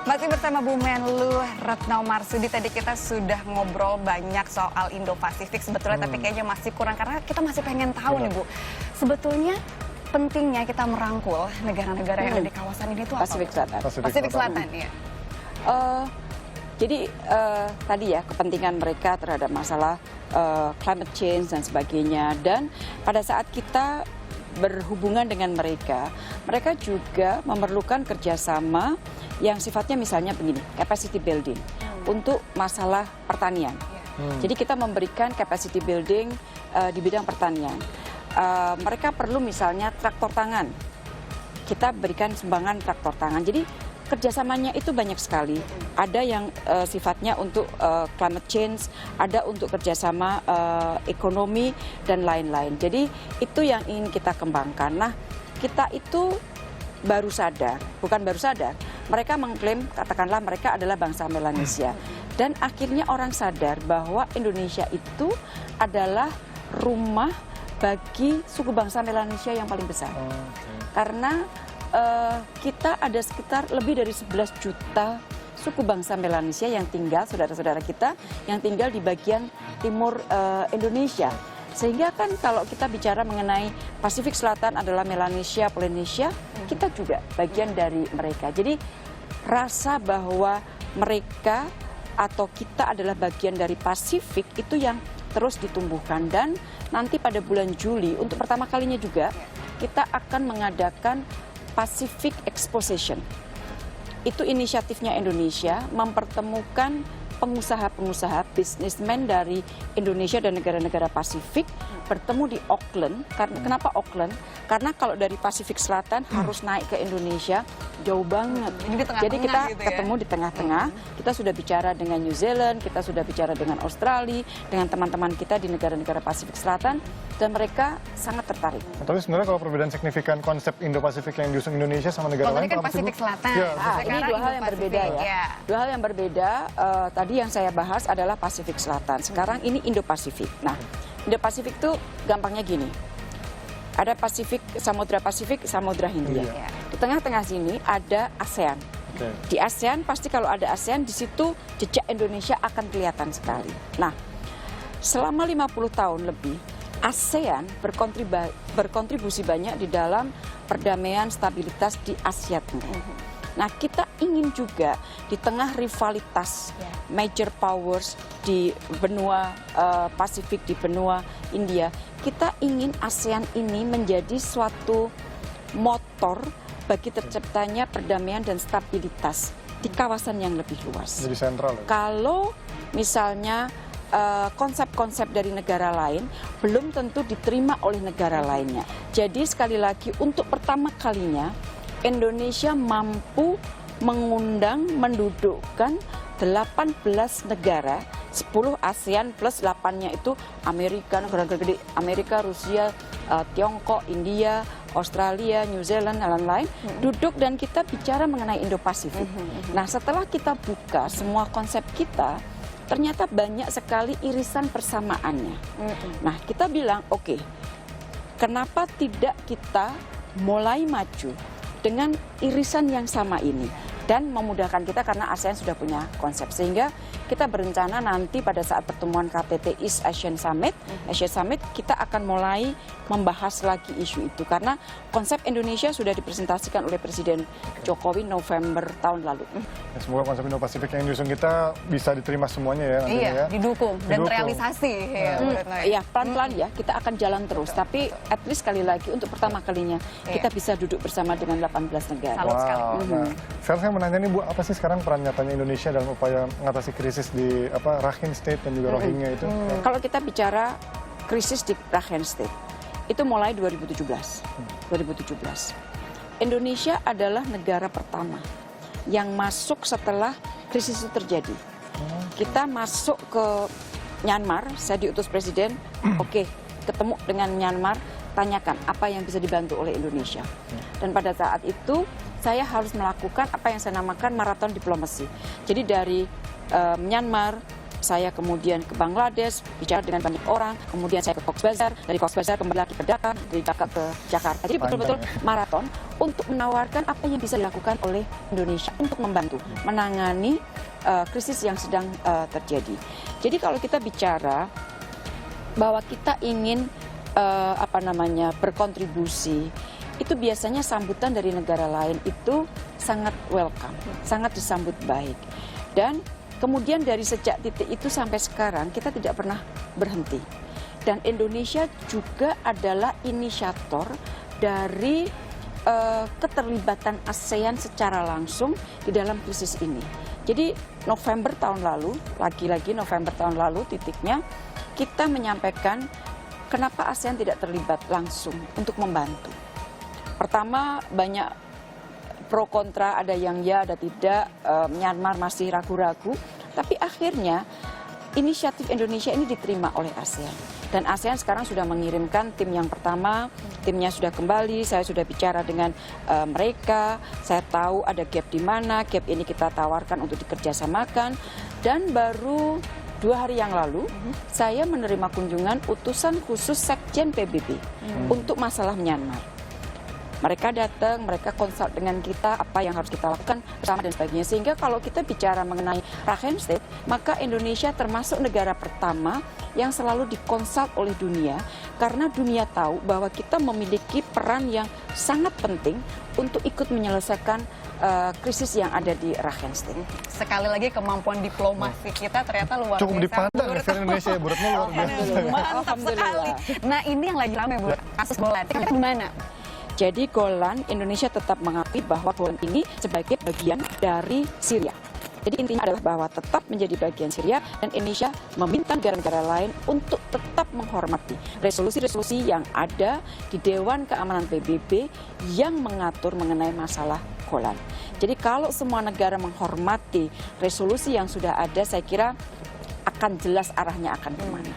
Masih bersama Bu Menlu Retno Marsudi. Tadi kita sudah ngobrol banyak soal Indo-Pasifik sebetulnya, tapi kayaknya masih kurang karena kita masih pengen tahu nih Bu. Sebetulnya pentingnya kita merangkul negara-negara yang ada di kawasan ini tuh apa? Pasifik Selatan. Pasifik Selatan, ya. Jadi tadi ya kepentingan mereka terhadap masalah climate change dan sebagainya. Dan pada saat kita berhubungan dengan mereka, mereka juga memerlukan kerjasama yang sifatnya misalnya begini, capacity building untuk masalah pertanian. Jadi kita memberikan capacity building di bidang pertanian. Mereka perlu misalnya traktor tangan, kita berikan sumbangan traktor tangan. Jadi kerjasamanya itu banyak sekali. Ada yang sifatnya untuk climate change, ada untuk kerjasama ekonomi dan lain-lain. Jadi itu yang ingin kita kembangkan. Nah, kita itu baru sadar, bukan baru sadar, mereka mengklaim, katakanlah mereka adalah bangsa Melanesia. Dan akhirnya orang sadar bahwa Indonesia itu adalah rumah bagi suku bangsa Melanesia yang paling besar. Karena kita ada sekitar lebih dari 11 juta suku bangsa Melanesia yang tinggal, saudara-saudara kita, yang tinggal di bagian timur Indonesia. Sehingga kan kalau kita bicara mengenai Pasifik Selatan adalah Melanesia, Polinesia, kita juga bagian dari mereka. Jadi rasa bahwa mereka atau kita adalah bagian dari Pasifik itu yang terus ditumbuhkan. Dan nanti pada bulan Juli untuk pertama kalinya juga kita akan mengadakan Pacific Exposition. Itu inisiatifnya Indonesia mempertemukan pengusaha-pengusaha, bisnismen dari Indonesia dan negara-negara Pasifik bertemu di Auckland. Kenapa Auckland? Karena kalau dari Pasifik Selatan harus naik ke Indonesia jauh banget. Jadi kita gitu ketemu di tengah-tengah. Kita sudah bicara dengan New Zealand, kita sudah bicara dengan Australia, dengan teman-teman kita di negara-negara Pasifik Selatan, dan mereka sangat tertarik. Tapi sebenarnya kalau perbedaan signifikan konsep Indo-Pasifik yang diusung Indonesia sama negara lain, kan Pasifik Selatan. Ya, ini dua hal yang berbeda ya. Dua hal yang berbeda. Tadi yang saya bahas adalah Pasifik Selatan. Sekarang ini Indo-Pasifik. Nah, Indo-Pasifik itu gampangnya gini. Ada Samudra Hindia. Di tengah-tengah sini ada ASEAN. Di ASEAN pasti kalau ada ASEAN di situ jejak Indonesia akan kelihatan sekali. Nah, selama 50 tahun lebih ASEAN berkontribusi banyak di dalam perdamaian stabilitas di Asia Tenggara. Nah, kita ingin juga di tengah rivalitas major powers di benua Pasifik, di benua India, kita ingin ASEAN ini menjadi suatu motor bagi terciptanya perdamaian dan stabilitas di kawasan yang lebih luas. Jadi sentral. Kalau misalnya konsep-konsep dari negara lain belum tentu diterima oleh negara lainnya. Jadi sekali lagi untuk pertama kalinya Indonesia mampu mengundang, mendudukkan 18 negara, 10 ASEAN plus 8-nya itu Amerika, negara-negara gede, Amerika, Rusia, Tiongkok, India, Australia, New Zealand, dan lain-lain, duduk dan kita bicara mengenai Indo-Pasifik. Nah, setelah kita buka semua konsep kita, ternyata banyak sekali irisan persamaannya. Nah, kita bilang, oke, kenapa tidak kita mulai maju dengan irisan yang sama ini dan memudahkan kita karena ASEAN sudah punya konsep, sehingga kita berencana nanti pada saat pertemuan KTT East Asian Summit, Asia Summit, kita akan mulai membahas lagi isu itu karena konsep Indonesia sudah dipresentasikan oleh Presiden Jokowi November tahun lalu. Ya, semoga konsep Indo-Pasifik yang diusung kita bisa diterima semuanya ya nantinya ya. Didukung dan terrealisasi. Iya, pelan-pelan ya, kita akan jalan terus. Tapi at least sekali lagi untuk pertama kalinya kita bisa duduk bersama dengan 18 negara. Salut sekali. Sekarang saya menanya nih Bu, apa sih sekarang peran nyatanya Indonesia dalam upaya mengatasi krisis di Rakhine State dan juga Rohingya itu? Kalau kita bicara krisis di Rakhine State, itu mulai 2017. Indonesia adalah negara pertama yang masuk setelah krisis itu terjadi. Kita masuk ke Myanmar, saya diutus Presiden, ketemu dengan Myanmar, tanyakan apa yang bisa dibantu oleh Indonesia. Dan pada saat itu saya harus melakukan apa yang saya namakan maraton diplomasi. Jadi dari Myanmar, saya kemudian ke Bangladesh, bicara dengan banyak orang, kemudian saya ke Cox's Bazar, dari Cox's Bazar kembali lagi ke Dhaka, dari Dhaka ke Jakarta. Jadi betul-betul maraton untuk menawarkan apa yang bisa dilakukan oleh Indonesia untuk membantu menangani krisis yang sedang terjadi. Jadi kalau kita bicara bahwa kita ingin berkontribusi, itu biasanya sambutan dari negara lain itu sangat welcome, sangat disambut baik. Dan kemudian dari sejak titik itu sampai sekarang kita tidak pernah berhenti. Dan Indonesia juga adalah inisiator dari keterlibatan ASEAN secara langsung di dalam krisis ini. Jadi November tahun lalu, lagi-lagi November tahun lalu titiknya, kita menyampaikan kenapa ASEAN tidak terlibat langsung untuk membantu. Pertama, banyak pro kontra, ada yang ya, ada tidak, Myanmar masih ragu-ragu, tapi akhirnya inisiatif Indonesia ini diterima oleh ASEAN. Dan ASEAN sekarang sudah mengirimkan tim yang pertama, timnya sudah kembali, saya sudah bicara dengan mereka, saya tahu ada gap di mana, gap ini kita tawarkan untuk dikerjasamakan, dan baru 2 hari yang lalu, saya menerima kunjungan utusan khusus Sekjen PBB untuk masalah Myanmar. Mereka datang, mereka konsult dengan kita apa yang harus kita lakukan bersama dan sebagainya. Sehingga kalau kita bicara mengenai Rakhine State, maka Indonesia termasuk negara pertama yang selalu dikonsult oleh dunia. Karena dunia tahu bahwa kita memiliki peran yang sangat penting untuk ikut menyelesaikan krisis yang ada di Rakhine State. Sekali lagi kemampuan diplomasi kita ternyata luar biasa. Cukup dipandang ya sekarang Indonesia, Bu Retno luar biasa. Mantap sekali. Nah ini yang lagi ramai, Bu, kasus Golan. Kita gimana? Jadi Golan, Indonesia tetap mengakui bahwa Golan ini sebagai bagian dari Syria. Jadi intinya adalah bahwa tetap menjadi bagian Syria dan Indonesia meminta negara-negara lain untuk tetap menghormati resolusi-resolusi yang ada di Dewan Keamanan PBB yang mengatur mengenai masalah Golan. Jadi kalau semua negara menghormati resolusi yang sudah ada, saya kira akan jelas arahnya akan kemana.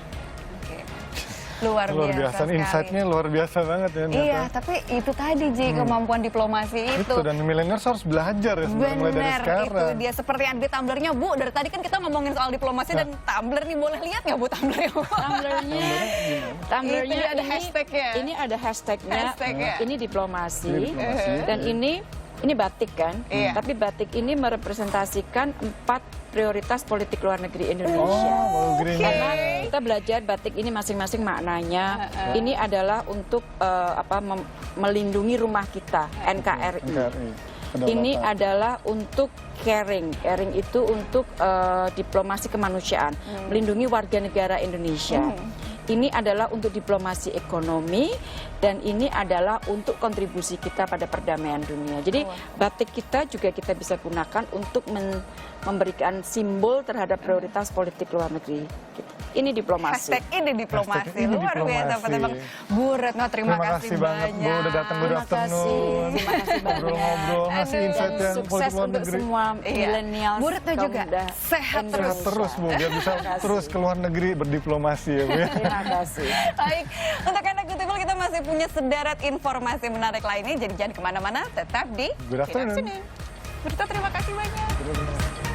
Luar biasa sekali. Insight-nya luar biasa banget ya. Iya, tapi itu tadi Ji, kemampuan diplomasi itu. Dan milenial harus belajar ya sebenarnya mulai dari sekarang. Bener, itu dia. Seperti yang di tumblernya, Bu. Dari tadi kan kita ngomongin soal diplomasi dan tumbler nih, boleh lihat nggak Bu tumblernya? Tumblernya ada hashtagnya. Ini ada hashtagnya. Ini diplomasi. Dan ini batik kan, tapi batik ini merepresentasikan 4 prioritas politik luar negeri Indonesia. Karena kita belajar batik ini masing-masing maknanya. Ini adalah untuk melindungi rumah kita, NKRI. Ini adalah untuk caring itu untuk diplomasi kemanusiaan, melindungi warga negara Indonesia. Ini adalah untuk diplomasi ekonomi dan ini adalah untuk kontribusi kita pada perdamaian dunia. Jadi batik kita juga kita bisa gunakan untuk memberikan simbol terhadap prioritas politik luar negeri. Ini diplomasi. Hashtag ini diplomasi. Luar biasa. Bu Retno, terima kasih banget. Bu udah datang, good afternoon. Terima kasih banyak. Ngobrol-ngobrol, ngasih insight yang sukses untuk semua milenial. Bu Retno juga sehat terus Bu, biar bisa terus ke luar negeri berdiplomasi ya Bu ya. Terima kasih. Baik, untuk Anda Gutibel kita masih punya sederet informasi menarik lainnya, jadi jangan kemana-mana, tetap di Good afternoon. Bu Retno, terima kasih banyak.